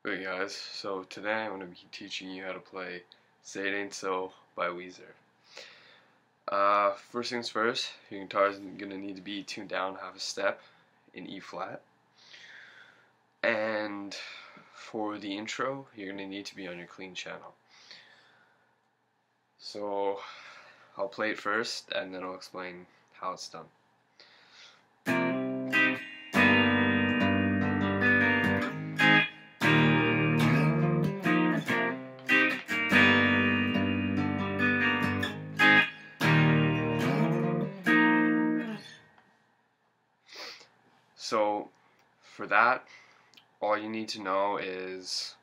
Hey guys, so today I'm going to be teaching you how to play Say It Ain't So by Weezer. First things first, your guitar is going to need to be tuned down half a step in E flat. And for the intro, you're going to need to be on your clean channel. So I'll play it first and then I'll explain how it's done. So for that, all you need to know is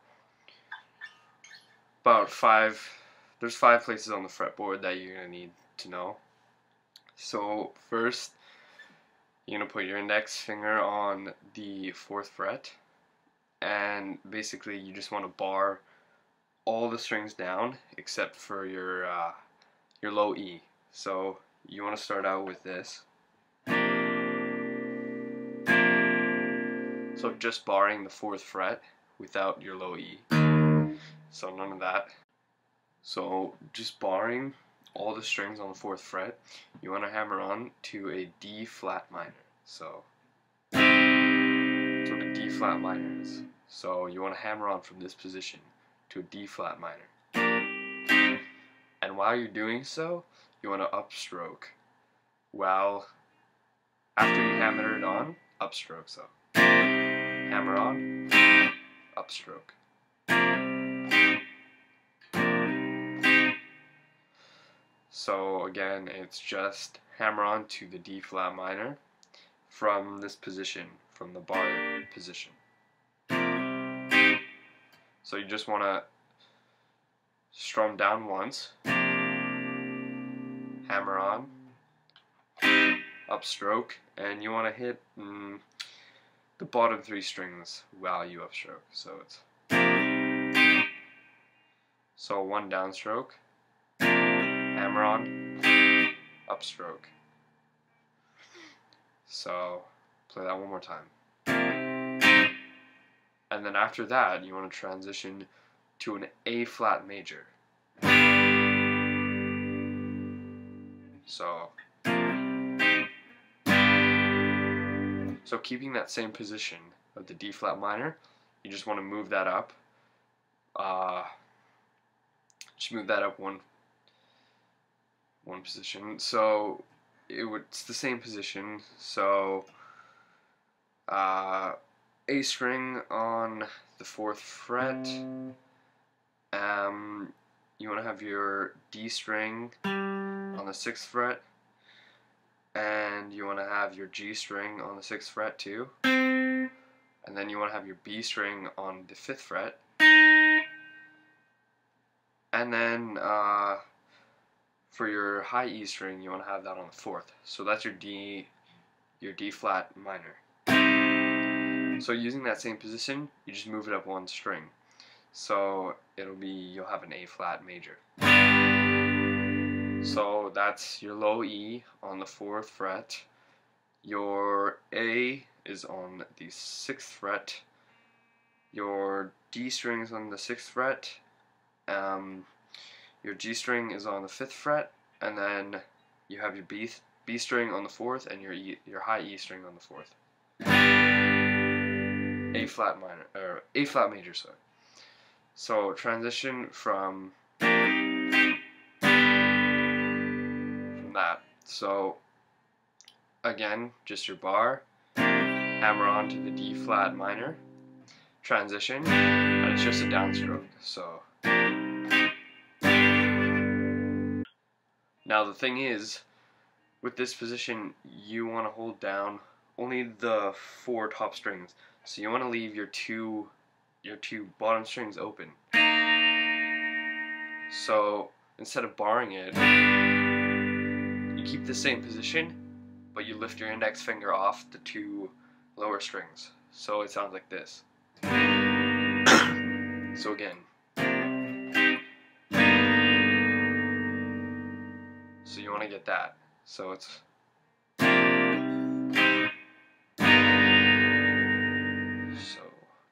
there's five places on the fretboard that you're going to need to know. So first, you're going to put your index finger on the 4th fret, and basically you just want to bar all the strings down except for your low E. So you want to start out with this. So just barring the 4th fret without your low E. So none of that. So just barring all the strings on the 4th fret, you want to hammer on to a D flat minor. So that's what a D flat minor is. So you want to hammer on from this position to a D flat minor. And while you're doing so, you want to upstroke. After you hammer it on, upstroke. So hammer on, upstroke. So again, it's just hammer on to the D flat minor from this position, from the bar position. So you just want to strum down once, hammer on, upstroke, and you want to hit the bottom 3 strings while you upstroke. So 1 downstroke, hammer on, upstroke. So play that one more time. And then after that, you want to transition to an A flat major. So keeping that same position of the D flat minor, you just want to move that up. Just move that up one position. So it's the same position. So A string on the 4th fret. You want to have your D string on the 6th fret, and you want to have your G string on the 6th fret too, and then you want to have your B string on the 5th fret, and then for your high E string you want to have that on the 4th. So that's your D flat minor. So using that same position, you just move it up 1 string. So you'll have an A flat major. So that's your low E on the 4th fret. Your A is on the 6th fret. Your D string is on the 6th fret. Your G string is on the 5th fret, and then you have your B string on the 4th and your high E string on the 4th. A flat minor, or A flat major, sorry. So transition from that. So again, just your bar, hammer on to the D flat minor, transition, and it's just a downstroke. So now the thing is, with this position, you want to hold down only the 4 top strings. So you want to leave your two bottom strings open. So instead of barring it, you keep the same position, but you lift your index finger off the 2 lower strings. So it sounds like this. So again. So you want to get that. So it's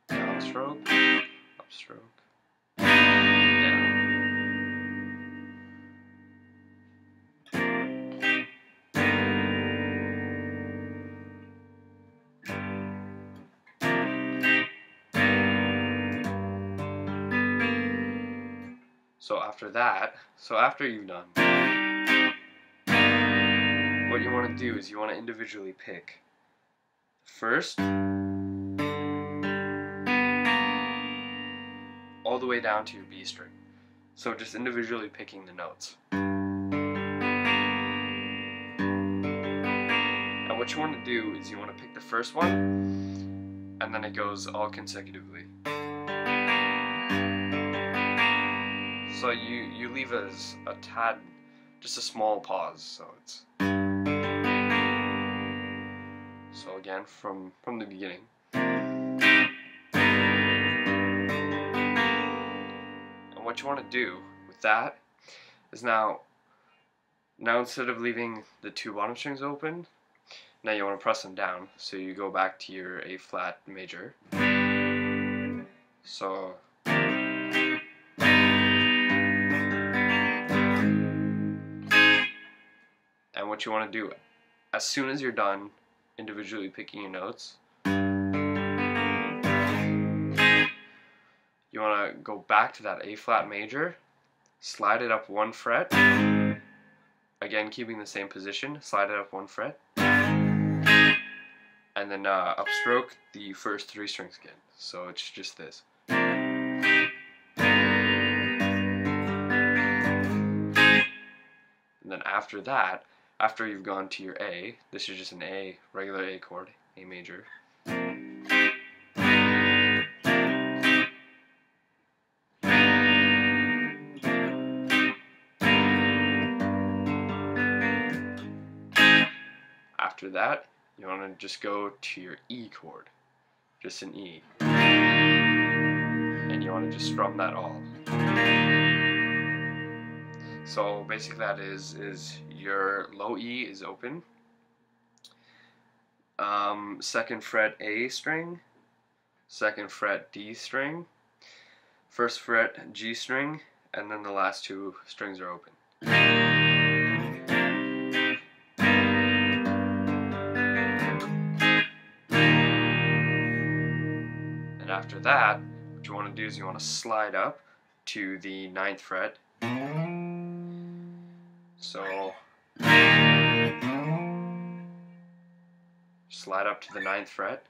downstroke, upstroke, down. So after you've done, what you want to do is you want to individually pick first all the way down to your B string. So just individually picking the notes. And what you want to do is you want to pick the first one, and then it goes all consecutively. So you leave as a tad, just a small pause. So again from the beginning. And what you want to do with that is now instead of leaving the two bottom strings open, now you want to press them down. So you go back to your A flat major. So and what you want to do, as soon as you're done individually picking your notes, you want to go back to that A flat major, slide it up one fret, again keeping the same position, slide it up one fret, and then upstroke the first three strings again. So it's just this. And then after that, after you've gone to your A, this is just an A, regular A chord, A major. After that, you want to just go to your E chord, just an E. And you want to just strum that all. So basically that is your low E is open, second fret A string, second fret D string, first fret G string, and then the last two strings are open. And after that, what you want to do is you want to slide up to the 9th fret. So slide up to the 9th fret.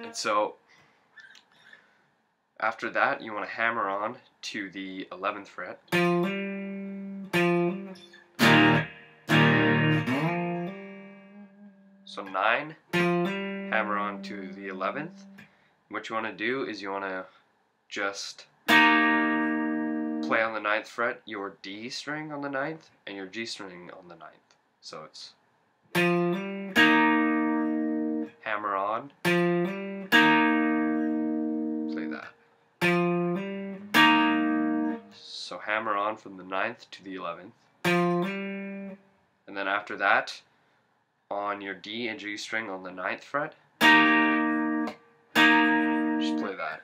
And so after that, you want to hammer on to the 11th fret. So 9, hammer on to the 11th. What you want to do is you want to just play on the 9th fret your D string on the 9th and your G string on the 9th. So it's hammer on, play that. So hammer on from the 9th to the 11th. And then after that, on your D and G string on the 9th fret, just play that.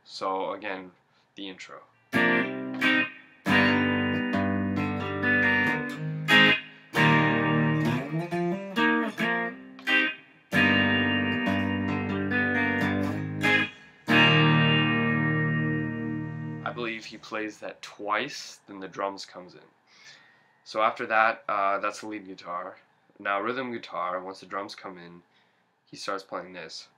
So again, the intro. I believe he plays that twice, then the drums comes in. So after that, that's the lead guitar. Now rhythm guitar, once the drums come in, he starts playing this.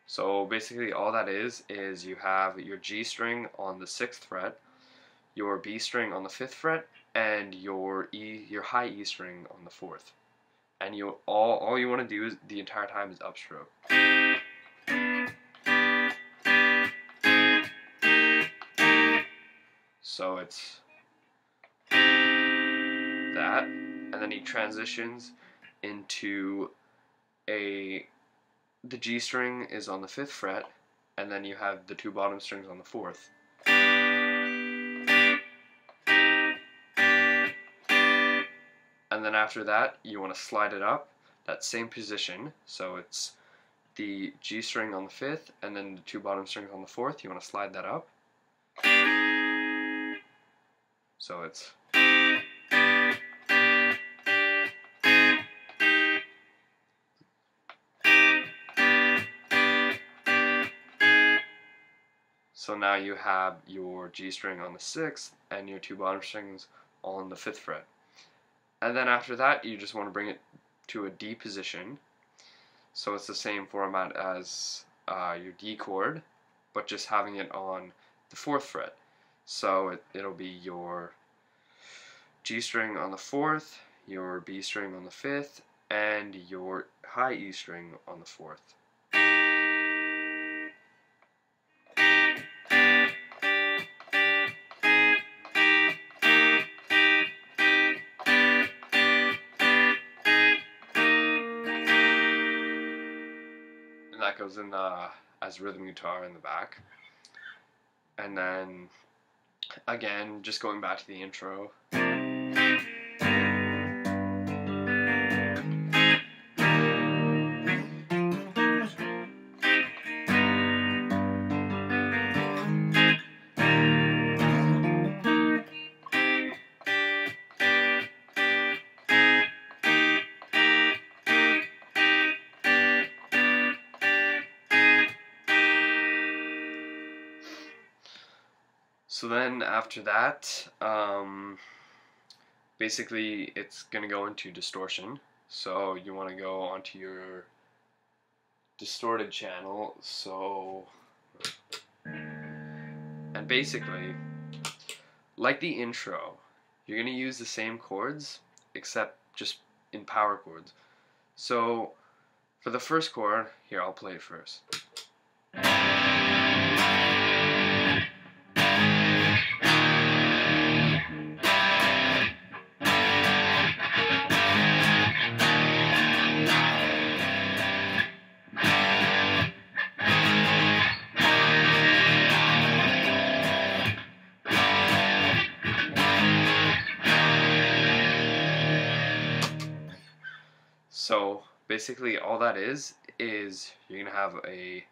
So basically all that is you have your G string on the 6th fret, your B string on the 5th fret, and your high E string on the 4th. And all you want to do is the entire time is upstroke. So it's that, and then he transitions into the G string is on the 5th fret, and then you have the 2 bottom strings on the 4th. And then after that, you want to slide it up, that same position, so it's the G string on the 5th, and then the 2 bottom strings on the 4th, you want to slide that up. So it's... So now you have your G string on the 6th and your 2 bottom strings on the 5th fret. And then after that, you just want to bring it to a D position. So it's the same format as your D chord, but just having it on the 4th fret. So it'll be your G string on the 4th, your B string on the 5th, and your high E string on the 4th. That goes in as rhythm guitar in the back. And then again, just going back to the intro. So then after that, basically it's going to go into distortion. So you want to go onto your distorted channel. So, and basically, like the intro, you're going to use the same chords, except just in power chords. So for the first chord, here I'll play it first. So basically all that is you're going to have a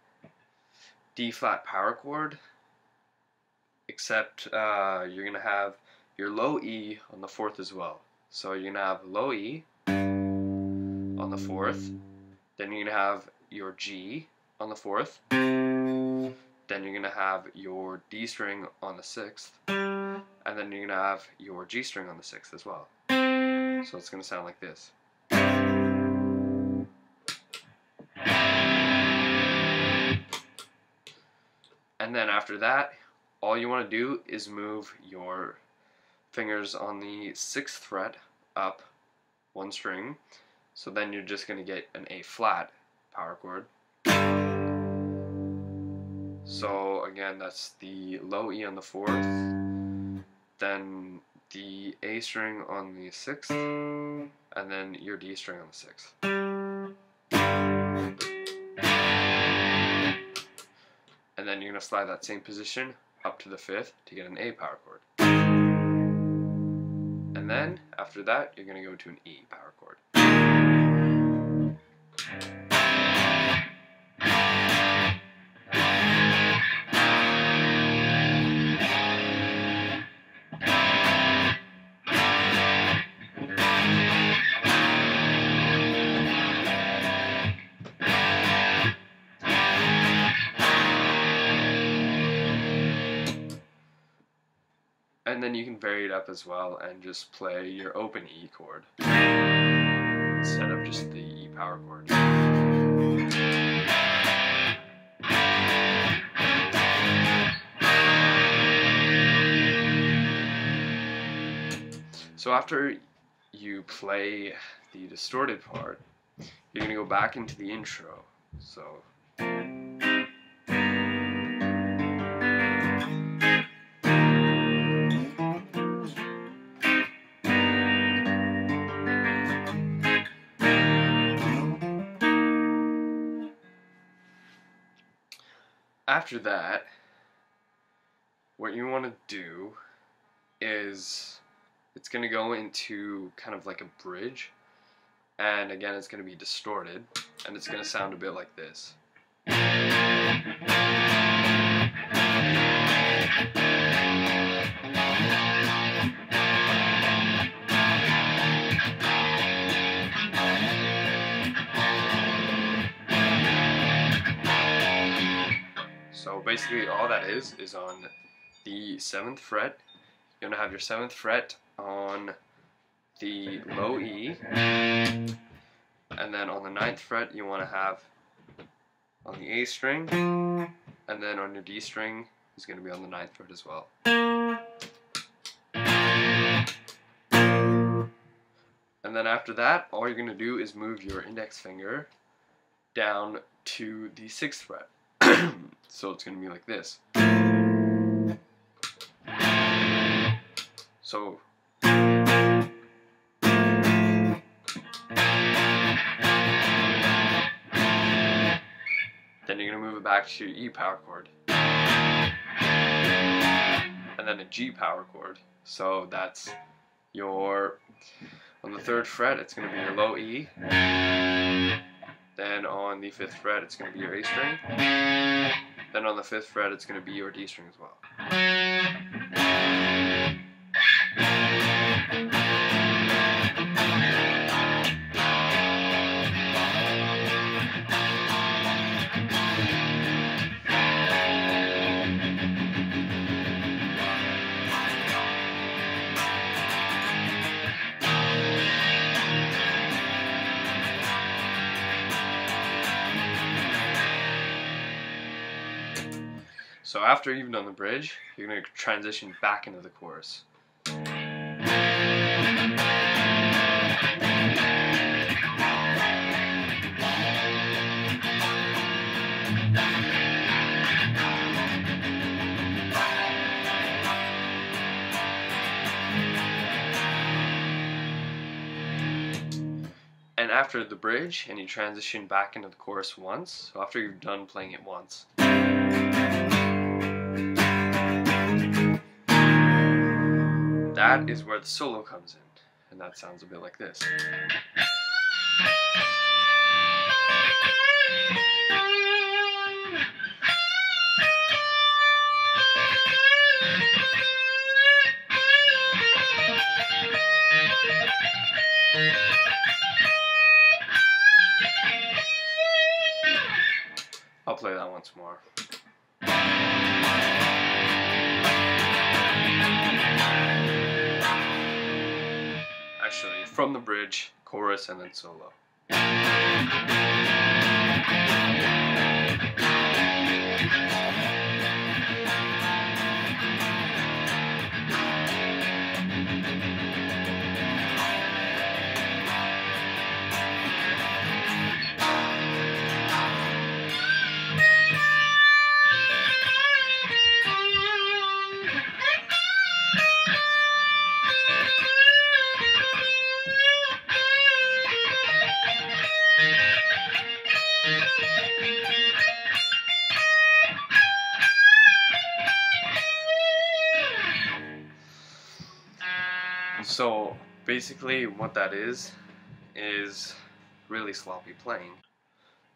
D flat power chord, except you're going to have your low E on the 4th as well. So you're going to have low E on the 4th, then you're going to have your G on the 4th, then you're going to have your D string on the 6th, and then you're going to have your G string on the 6th as well. So it's going to sound like this. And then after that, all you want to do is move your fingers on the 6th fret up 1 string. So then you're just going to get an A flat power chord. So again, that's the low E on the 4th, then the A string on the 6th, and then your D string on the 6th. And then you're going to slide that same position up to the 5th to get an A power chord. And then, after that, you're going to go to an E power chord. And then you can vary it up as well and just play your open E chord instead of just the E power chord. So after you play the distorted part, you're going to go back into the intro. So after that, what you want to do is it's going to go into kind of like a bridge, and again it's going to be distorted, and it's going to sound a bit like this. So basically all that is on the 7th fret. You're going to have your 7th fret on the low E, and then on the 9th fret you want to have on the A string, and then on your D string is going to be on the 9th fret as well. And then after that, all you're going to do is move your index finger down to the 6th fret. So it's going to be like this. So then you're going to move it back to your E power chord, and then a G power chord. So that's your, on the 3rd fret it's going to be your low E, then on the 5th fret it's going to be your A string, then on the 5th fret it's going to be your D string as well. So after you've done the bridge, you're going to transition back into the chorus. And after the bridge, and you transition back into the chorus once, so after you've done playing it once, that is where the solo comes in, and that sounds a bit like this. I'll play that once more. Actually, from the bridge, chorus, and then solo. So basically what that is really sloppy playing.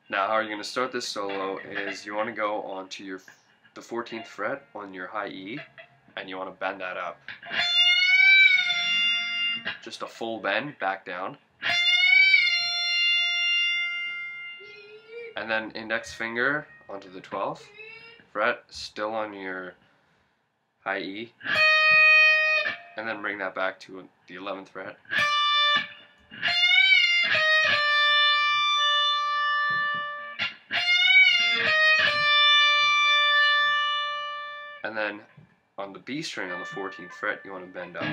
Now how you're going to start this solo is you want to go onto the 14th fret on your high E, and you want to bend that up. Just a full bend back down. And then index finger onto the 12th fret, still on your high E, and then bring that back to the 11th fret. And then on the B string on the 14th fret, you want to bend up.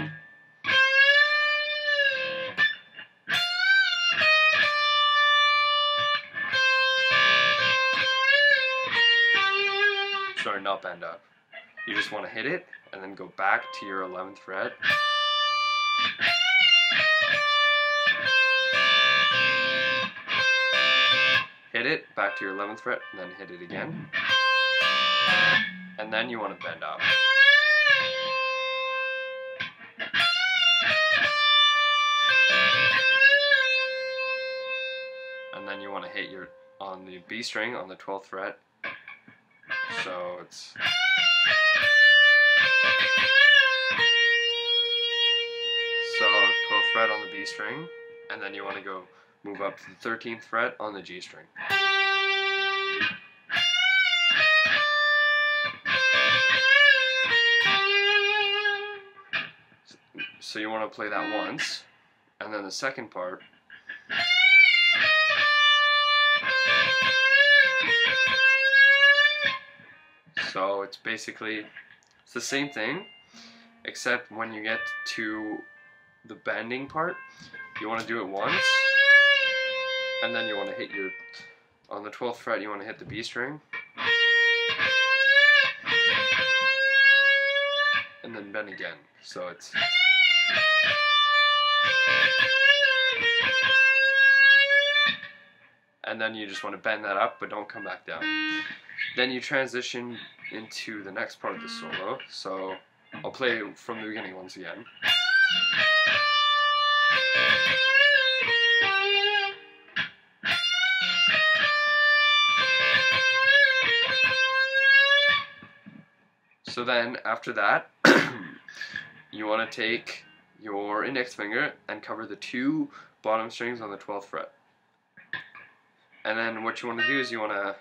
Sorry, not bend up. You just want to hit it and then go back to your 11th fret. Hit it, back to your 11th fret, and then hit it again. and then you want to bend up. And then you want to hit your on the B string on the 12th fret. So it's so 12th fret on the B string, and then you want to go move up to the 13th fret on the G string. So you want to play that once, and then the second part. So it's basically the same thing, except when you get to the bending part, you want to do it once, and then you want to hit your, on the 12th fret, you want to hit the B string, and then bend again. So it's and then you just want to bend that up, but don't come back down. Then you transition into the next part of the solo. So I'll play from the beginning once again. So then after that, you want to take your index finger and cover the two bottom strings on the 12th fret. And then what you want to do is you want to,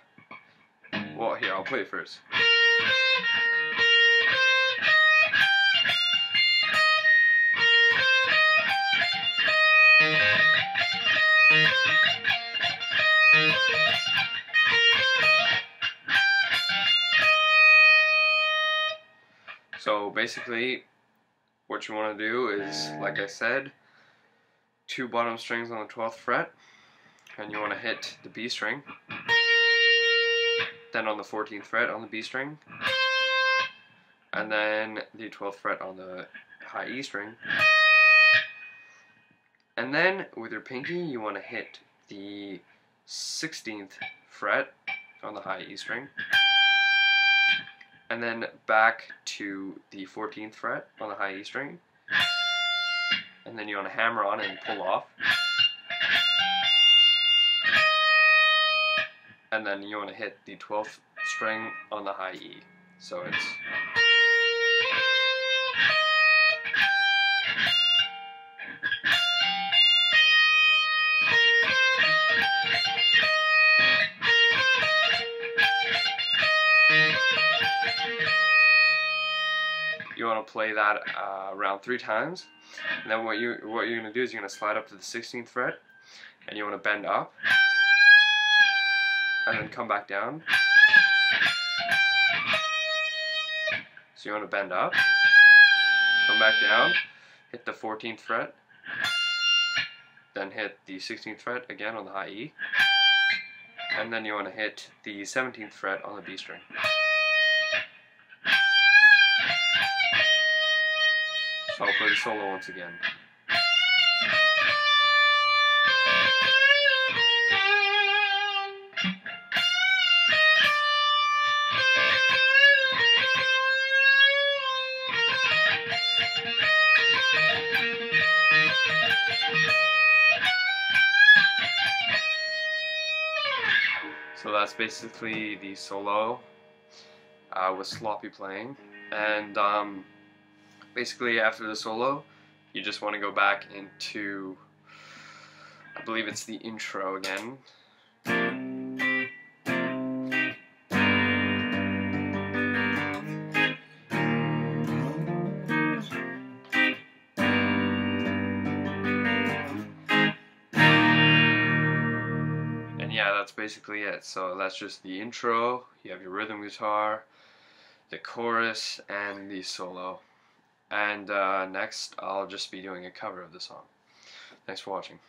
well, here, I'll play it first. So basically, what you want to do is, like I said, two bottom strings on the 12th fret, and you want to hit the B string, then on the 14th fret on the B string, and then the 12th fret on the high E string, and then with your pinky you want to hit the 16th fret on the high E string, and then back to the 14th fret on the high E string, and then you want to hammer on and pull off, and then you want to hit the 12th string on the high E. So it's you want to play that around 3 times, and then what you're going to do is you're going to slide up to the 16th fret, and you want to bend up, and then come back down. So you want to bend up, come back down, hit the 14th fret, then hit the 16th fret again on the high E, and then you want to hit the 17th fret on the B string. So I'll play the solo once again. So that's basically the solo with sloppy playing, and basically after the solo you just want to go back into, I believe it's the intro again. Yeah, that's basically it. So that's just the intro. You have your rhythm guitar, the chorus, and the solo. And next I'll just be doing a cover of the song. Thanks for watching.